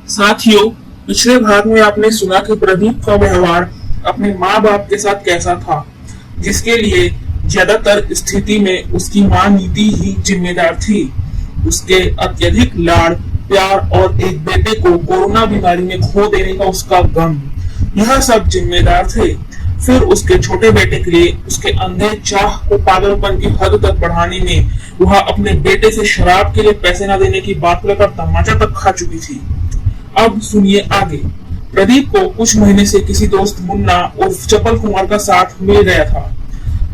साथियों, पिछले भाग में आपने सुना कि प्रदीप का व्यवहार अपने माँ बाप के साथ कैसा था, जिसके लिए ज्यादातर स्थिति में उसकी माँ नीति ही जिम्मेदार थी। उसके अत्यधिक लाड़ प्यार और एक बेटे को कोरोना बीमारी में खो देने का उसका गम, यह सब जिम्मेदार थे। फिर उसके छोटे बेटे के लिए उसके अंधे चाह को पागलपन की हद तक बढ़ाने में वह अपने बेटे से शराब के लिए पैसे न देने की बात लेकर तमाचा तक खा चुकी थी। अब सुनिए आगे। प्रदीप को कुछ महीने से किसी दोस्त मुन्ना उर्फ चपल कुमार का साथ मिल गया था।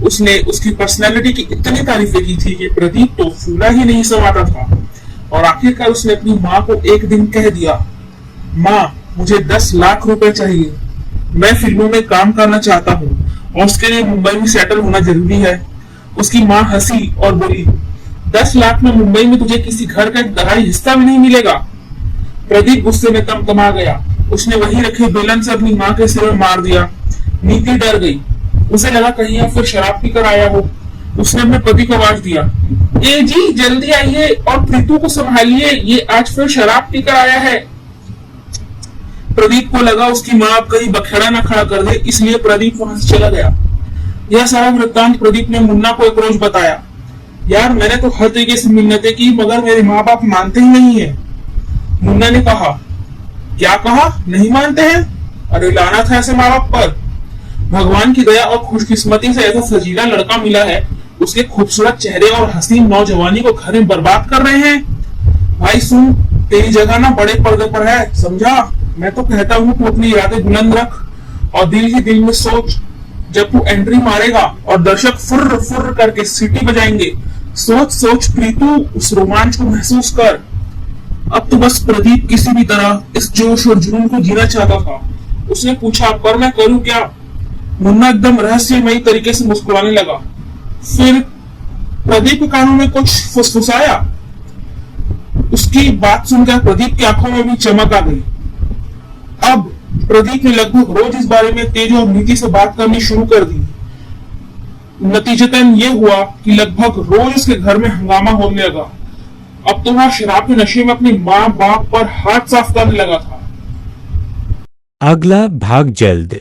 उसने उसकी पर्सनैलिटी की इतनी तारीफें की थी कि प्रदीप तो फूला ही नहीं समाता था। और आखिरकार उसने अपनी माँ को एक दिन कह दिया, माँ, मुझे 10 लाख रुपए चाहिए। मैं फिल्मों में काम करना चाहता हूँ और उसके लिए मुंबई में सेटल होना जरूरी है। उसकी माँ हंसी और बोली, 10 लाख में मुंबई में तुझे किसी घर का एक दहाई हिस्सा भी नहीं मिलेगा। प्रदीप गुस्से में तमतमा गया। उसने वहीं रखे बेलन से अपनी माँ के सिर में मार दिया। नीति डर गई। उसे लगा कहीं या फिर शराब पीकर आया हो। उसने अपने पति को आवाज दिया, ए जी, जल्दी आइए और प्रीतू को संभालिए, ये आज फिर शराब पीकर आया है। प्रदीप को लगा उसकी माँ अब कहीं बखेड़ा न खड़ा कर दे, इसलिए प्रदीप वहां से चला गया। यह सारा वृत्तांत प्रदीप ने मुन्ना को एक रोज बताया। यार, मैंने तो हर तरीके से मिन्नतें की, मगर मेरे माँ बाप मानते ही नहीं है। मुन्ना ने कहा, क्या कहा? नहीं मानते हैं? अरे लाना था ऐसे माँ बाप पर। भगवान की दया और खुशकिस्मती से ऐसा सजीला लड़का मिला है, उसके खूबसूरत चेहरे और हसीन नौजवानी को घर में बर्बाद कर रहे हैं। भाई सुन, तेरी जगह ना बड़े पर्दे पर है, समझा? मैं तो कहता हूँ तू अपनी इरादे बुलंद रख और दिल ही दिल में सोच। जब तू एंट्री मारेगा और दर्शक फुर्र फुर्र करके सीटी बजाएंगे, सोच सोच प्रीतू, उस रोमांच को महसूस कर। अब तो बस प्रदीप किसी भी तरह इस जोश और जुनून को जीना चाहता था। उसने पूछा, पर मैं करूं क्या? मुन्ना एकदम रहस्यमयी तरीके से मुस्कुराने लगा। फिर प्रदीप के कानों में कुछ फुसफुसाया। उसकी बात सुनकर प्रदीप की आंखों में भी चमक आ गई। अब प्रदीप ने लगभग रोज इस बारे में तेज और नीति से बात करनी शुरू कर दी। नतीजतन यह हुआ कि लगभग रोज उसके घर में हंगामा होने लगा। अब तो वह शराब के नशे में अपनी माँ बाप पर हाथ साफ करने लगा था। अगला भाग जल्द।